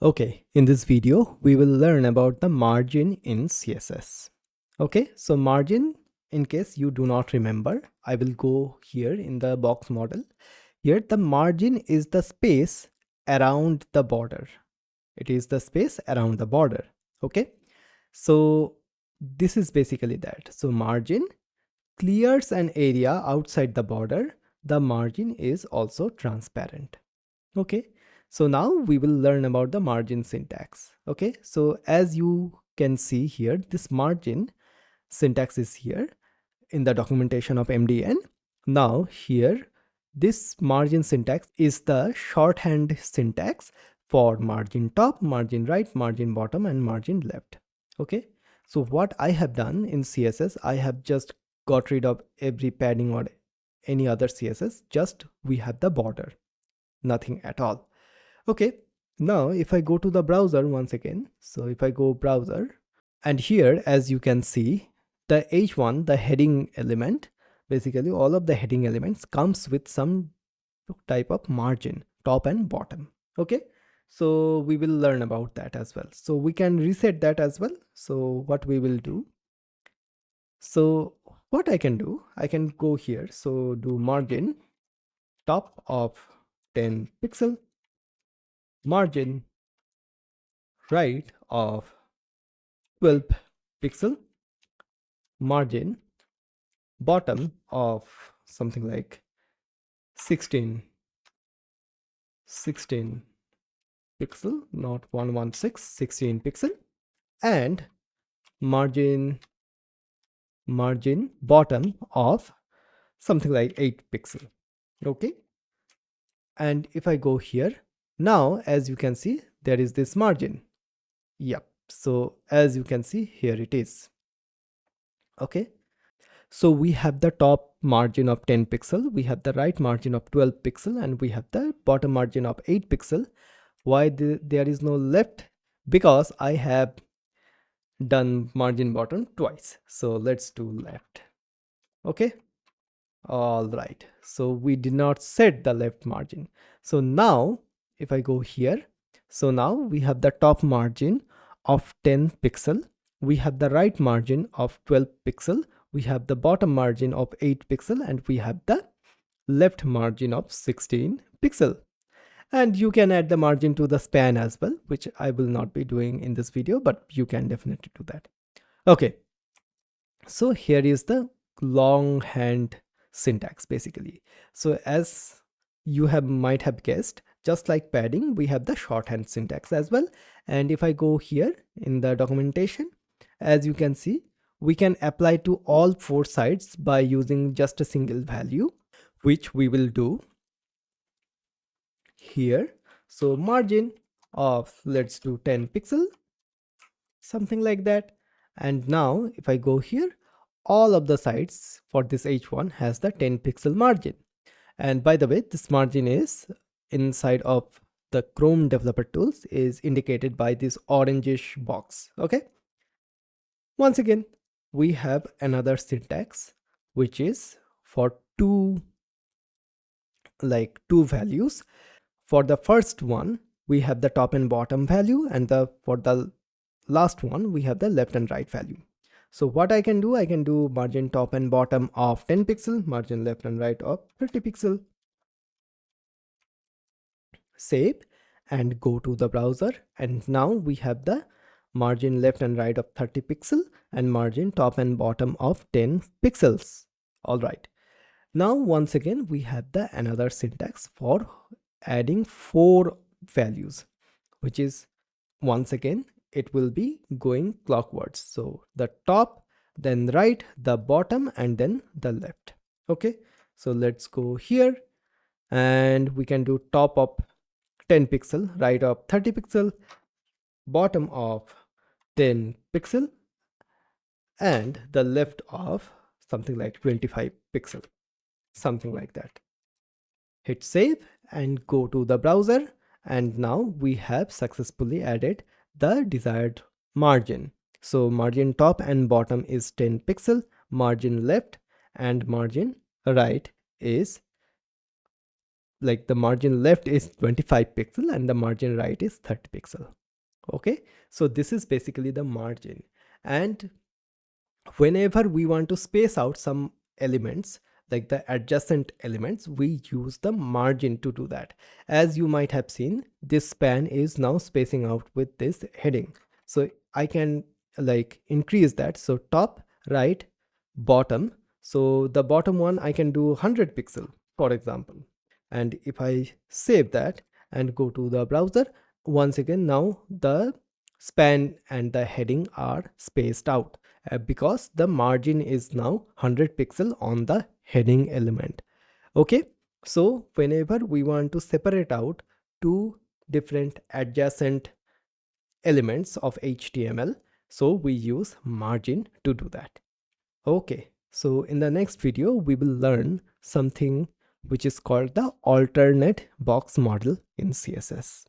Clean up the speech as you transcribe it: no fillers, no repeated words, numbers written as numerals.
Okay, in this video, we will learn about the margin in CSS. Okay, so margin, in case you do not remember, I will go here in the box model. Here, the margin is the space around the border. It is the space around the border. Okay, so this is basically that. So margin clears an area outside the border. The margin is also transparent. Okay, so now we will learn about the margin syntax. Okay, so as you can see here, this margin syntax is here in the documentation of MDN. Now here, this margin syntax is the shorthand syntax for margin top, margin right, margin bottom, and margin left. Okay, so what I have done in CSS, I have just got rid of every padding or any other CSS, just we have the border, nothing at all. Okay, now if I go to the browser once again, so if I go browser, and here as you can see, the h1, the heading element, basically all of the heading elements comes with some type of margin, top and bottom. Okay, so we will learn about that as well. So we can reset that as well. So what we will do, so what I can do, I can go here, so do margin top of 10 pixel, margin right of 12 pixel, margin bottom of something like 16 pixel, not 116, 16 pixel, and margin bottom of something like 8 pixel. Okay, and if I go here, now as you can see, there is this margin. Yep, so as you can see here, it is. Okay, so we have the top margin of 10 pixel, we have the right margin of 12 pixel, and we have the bottom margin of 8 pixel. Why there is no left? Because I have done margin bottom twice. So let's do left. Okay, all right, so we did not set the left margin. So now if I go here, so now we have the top margin of 10 pixel, we have the right margin of 12 pixel, we have the bottom margin of 8 pixel, and we have the left margin of 16 pixel. And you can add the margin to the span as well, which I will not be doing in this video, but you can definitely do that. Okay, so here is the longhand syntax basically. So as you might have guessed, just like padding, we have the shorthand syntax as well. And if I go here in the documentation, as you can see, we can apply to all four sides by using just a single value, which we will do here. So margin of, let's do 10 pixel, something like that. And now if I go here, all of the sides for this h1 has the 10 pixel margin. And by the way, this margin is inside of the Chrome developer tools is indicated by this orangish box. Okay, once again we have another syntax which is for two values. For the first one, we have the top and bottom value, and for the last one, we have the left and right value. So what I can do margin top and bottom of 10 pixel, margin left and right of 30 pixel. Save and go to the browser, and now we have the margin left and right of 30 pixel and margin top and bottom of 10 pixels. All right. Now once again we have the another syntax for adding four values, which is once again it will be going clockwise. So the top, then right, the bottom, and then the left. Okay, so let's go here and we can do top of 10 pixel, right of 30 pixel, bottom of 10 pixel, and the left of something like 25 pixel, something like that. Hit save and go to the browser, and now we have successfully added the desired margin. So margin top and bottom is 10 pixel, margin left and margin right is like the margin left is 25 pixel and the margin right is 30 pixel. Okay, so this is basically the margin. And whenever we want to space out some elements, like the adjacent elements, we use the margin to do that. As you might have seen, this span is now spacing out with this heading, so I can like increase that. So top, right, bottom. So the bottom one I can do 100 pixel, for example. And if I save that and go to the browser, once again now the span and the heading are spaced out, because the margin is now 100 pixel on the heading element. Okay, so whenever we want to separate out two different adjacent elements of HTML, so we use margin to do that. Okay, so in the next video we will learn something which is called the alternate box model in CSS.